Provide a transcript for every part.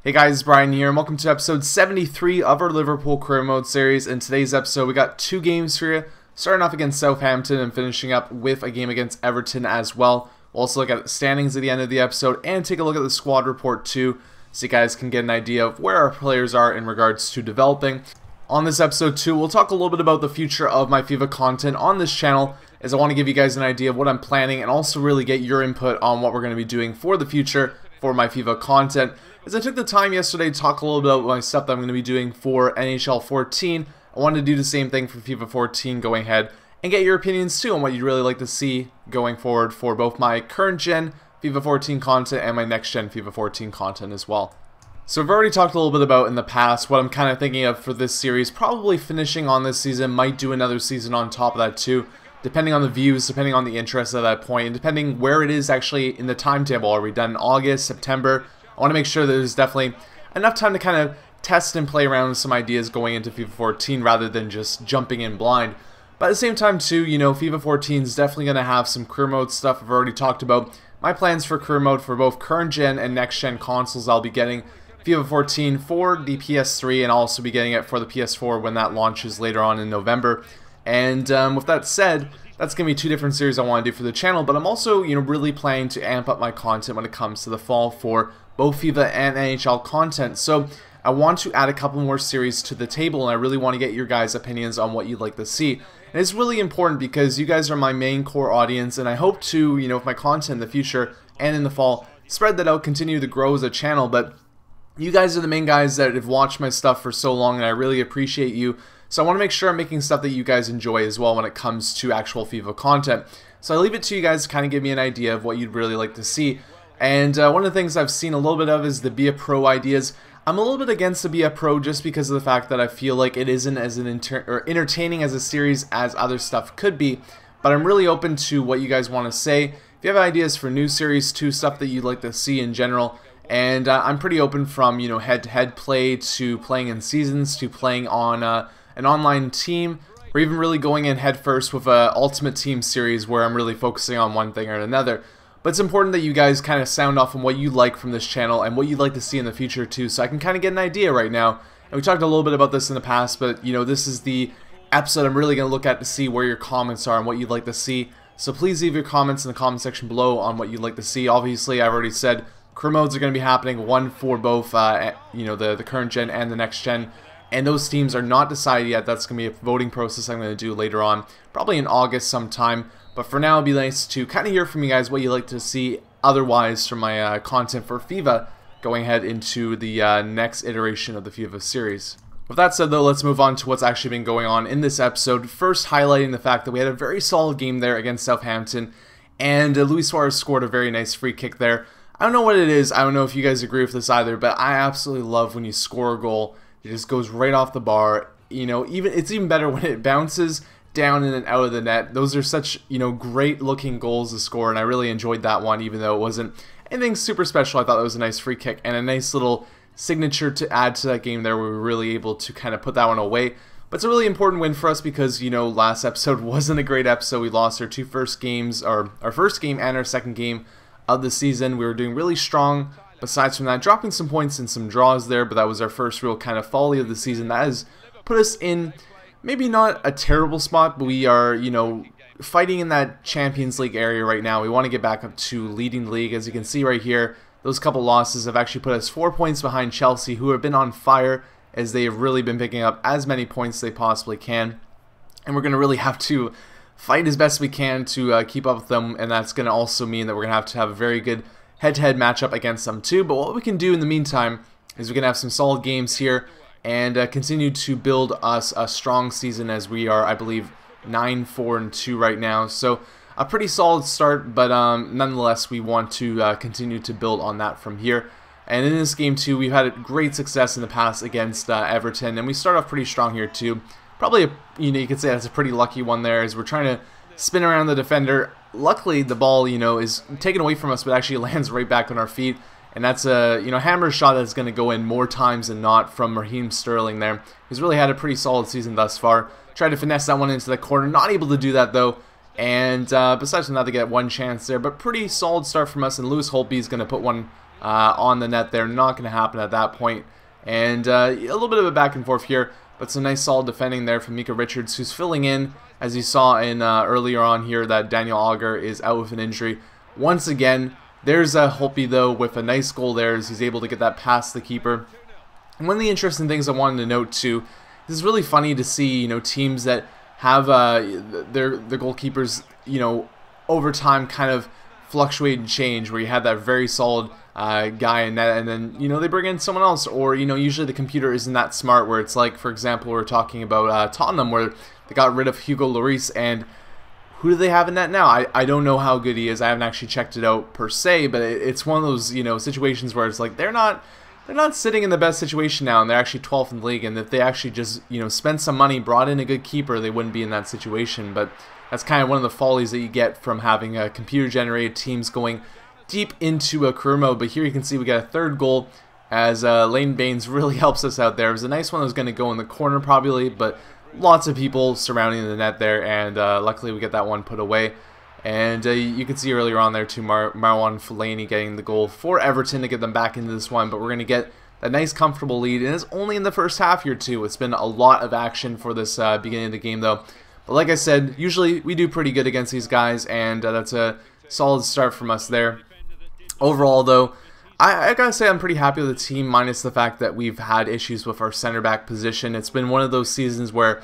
Hey guys, Brian here, and welcome to episode 73 of our Liverpool career mode series. In today's episode, we got two games for you, starting off against Southampton and finishing up with a game against Everton as well. We'll also look at the standings at the end of the episode and take a look at the squad report too, so you guys can get an idea of where our players are in regards to developing. On this episode too, we'll talk a little bit about the future of my FIFA content on this channel, as I want to give you guys an idea of what I'm planning and also really get your input on what we're going to be doing for the future for my FIFA content. As I took the time yesterday to talk a little bit about my stuff that I'm going to be doing for NHL 14, I wanted to do the same thing for FIFA 14 going ahead and get your opinions too on what you'd really like to see going forward for both my current gen FIFA 14 content and my next gen FIFA 14 content as well. So I've already talked a little bit about in the past what I'm kind of thinking of for this series, probably finishing on this season, might do another season on top of that too, depending on the views, depending on the interest at that point, and depending where it is actually in the timetable. Are we done in August, September? I want to make sure that there's definitely enough time to kind of test and play around with some ideas going into FIFA 14 rather than just jumping in blind. But at the same time too, you know, FIFA 14 is definitely going to have some career mode stuff. I've already talked about my plans for career mode for both current gen and next gen consoles. I'll be getting FIFA 14 for the PS3 and I'll also be getting it for the PS4 when that launches later on in November. And with that said, that's going to be two different series I want to do for the channel, but I'm also, you know, really planning to amp up my content when it comes to the fall for both FIFA and NHL content. So I want to add a couple more series to the table, and I really want to get your guys' opinions on what you'd like to see. And it's really important because you guys are my main core audience, and I hope to, you know, with my content in the future and in the fall, spread that out, continue to grow as a channel. But you guys are the main guys that have watched my stuff for so long, and I really appreciate you. So I want to make sure I'm making stuff that you guys enjoy as well when it comes to actual FIFA content. So I leave it to you guys to kind of give me an idea of what you'd really like to see. And one of the things I've seen a little bit of is the Be a Pro ideas. I'm a little bit against the Be a Pro just because of the fact that I feel like it isn't as entertaining as a series as other stuff could be. But I'm really open to what you guys want to say. If you have ideas for new series to stuff that you'd like to see in general, and I'm pretty open from, you know, head-to-head play to playing in seasons to playing on an online team, or even really going in head first with a Ultimate Team series where I'm really focusing on one thing or another. But it's important that you guys kind of sound off on what you like from this channel and what you'd like to see in the future too, so I can kind of get an idea right now. And we talked a little bit about this in the past, but you know, this is the episode I'm really going to look at to see where your comments are and what you'd like to see. So please leave your comments in the comment section below on what you'd like to see. Obviously, I've already said career modes are going to be happening, one for both you know, the current gen and the next gen. And those teams are not decided yet. That's going to be a voting process I'm going to do later on, probably in August sometime. But for now, it'd be nice to kind of hear from you guys what you'd like to see otherwise from my content for FIFA going ahead into the next iteration of the FIFA series. With that said though, let's move on to what's actually been going on in this episode. First, highlighting the fact that we had a very solid game there against Southampton, and Luis Suarez scored a very nice free kick there. I don't know what it is. I don't know if you guys agree with this either, but I absolutely love when you score a goal. It just goes right off the bar. You know, it's even better when it bounces down in and out of the net. Those are such, you know, great looking goals to score, and I really enjoyed that one, even though it wasn't anything super special. I thought that was a nice free kick and a nice little signature to add to that game there, where we were really able to kind of put that one away. But it's a really important win for us because, you know, last episode wasn't a great episode. We lost our two first games, or our first game and our second game of the season. We were doing really strong. Besides from that, dropping some points and some draws there, but that was our first real kind of folly of the season. That has put us in maybe not a terrible spot, but we are, you know, fighting in that Champions League area right now. We want to get back up to leading the league. As you can see right here, those couple losses have actually put us 4 points behind Chelsea, who have been on fire as they have really been picking up as many points as they possibly can. And we're going to really have to fight as best we can to keep up with them, and that's going to also mean that we're going to have a very good head-to-head matchup against them too. But what we can do in the meantime is we can have some solid games here and continue to build us a strong season, as we are, I believe, 9-4-2 right now. So a pretty solid start, but nonetheless, we want to continue to build on that from here. And in this game too, we've had great success in the past against Everton, and we start off pretty strong here too. Probably, you know, you could say that's a pretty lucky one there, as we're trying to spin around the defender. Luckily, the ball, you know, is taken away from us, but actually lands right back on our feet. And that's a, you know, hammer shot that's going to go in more times than not from Raheem Sterling there. He's really had a pretty solid season thus far. Tried to finesse that one into the corner. Not able to do that, though. And besides from that, they get one chance there. But pretty solid start from us. And Holtby is going to put one on the net there. Not going to happen at that point. And a little bit of a back and forth here, but some nice solid defending there from Micah Richards, who's filling in, as you saw in earlier on here, that Daniel Agger is out with an injury. Once again, there's Holtby though with a nice goal there as he's able to get that past the keeper. And one of the interesting things I wanted to note too, this is really funny to see, teams that have their goalkeepers, over time kind of fluctuate and change, where you have that very solid guy in net, and then they bring in someone else, or usually the computer isn't that smart, where it's like, for example, we're talking about Tottenham, where they got rid of Hugo Lloris, and who do they have in net now? I don't know how good he is. I haven't actually checked it out per se, but it's one of those situations where it's like they're not sitting in the best situation now, and they're actually 12th in the league, and if they actually just spent some money, brought in a good keeper, they wouldn't be in that situation. But that's kind of one of the follies that you get from having computer generated teams going deep into a career mode. But here you can see we got a third goal as Lane Baines really helps us out there. It was a nice one that was going to go in the corner probably, but lots of people surrounding the net there, and luckily we get that one put away. And you can see earlier on there too, Marwan Fellaini getting the goal for Everton to get them back into this one. But we're going to get a nice comfortable lead, and it's only in the first half here too. It's been a lot of action for this beginning of the game though. But like I said, usually we do pretty good against these guys, and that's a solid start from us there. Overall though, I gotta say I'm pretty happy with the team, minus the fact that we've had issues with our center back position. It's been one of those seasons where,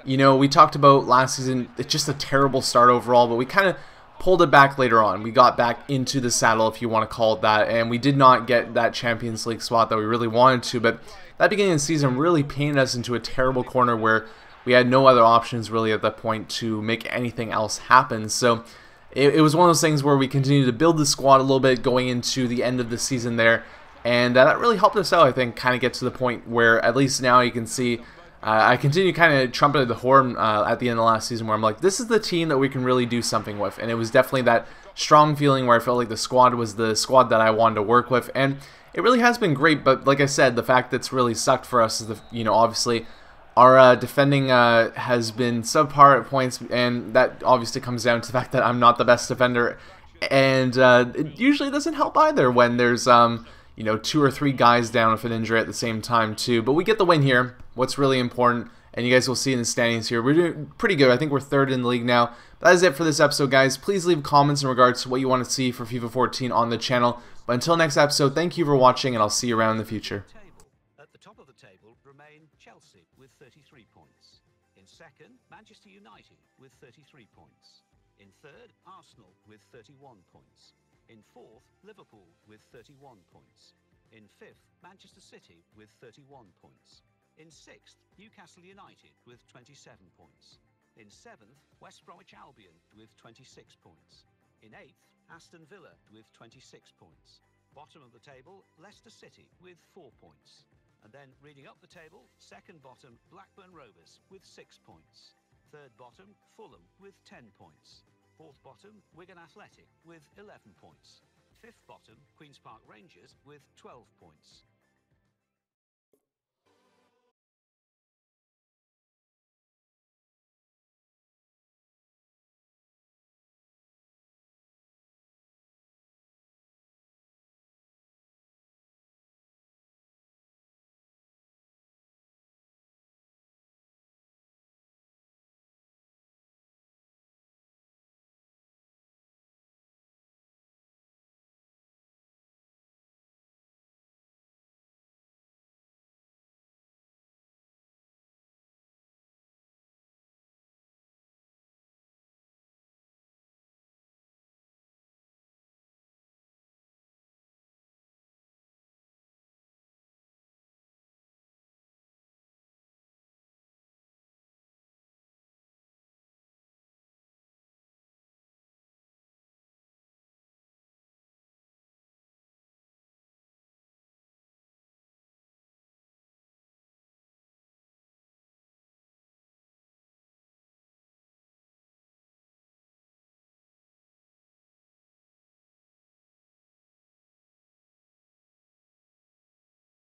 we talked about last season, it's just a terrible start overall, but we kind of pulled it back later on. We got back into the saddle, if you want to call it that, and we did not get that Champions League spot that we really wanted to, but that beginning of the season really painted us into a terrible corner where we had no other options really at that point to make anything else happen. So it was one of those things where we continued to build the squad a little bit going into the end of the season there, and that really helped us out, I think, kind of get to the point where at least now you can see I continue kind of trumpeted the horn at the end of the last season where I'm like, this is the team that we can really do something with, and it was definitely that strong feeling where I felt like the squad was the squad that I wanted to work with, and it really has been great. But like I said, the fact that's really sucked for us is obviously our defending has been subpar at points, and that obviously comes down to the fact that I'm not the best defender, and it usually doesn't help either when there's 2 or 3 guys down with an injury at the same time too. But we get the win here. What's really important, and you guys will see in the standings here, we're doing pretty good. I think we're 3rd in the league now. That is it for this episode, guys. Please leave comments in regards to what you want to see for FIFA 14 on the channel. But until next episode, thank you for watching, and I'll see you around in the future. At the top of the table remain Chelsea with 33 points. In second, Manchester United with 33 points. In third, Arsenal with 31 points. In fourth, Liverpool with 31 points. In fifth, Manchester City with 31 points. In sixth, Newcastle United with 27 points. In seventh, West Bromwich Albion with 26 points. In eighth, Aston Villa with 26 points. Bottom of the table, Leicester City with 4 points. And then reading up the table, second bottom, Blackburn Rovers with 6 points. Third bottom, Fulham with 10 points. Fourth bottom, Wigan Athletic with 11 points. Fifth bottom, Queen's Park Rangers with 12 points.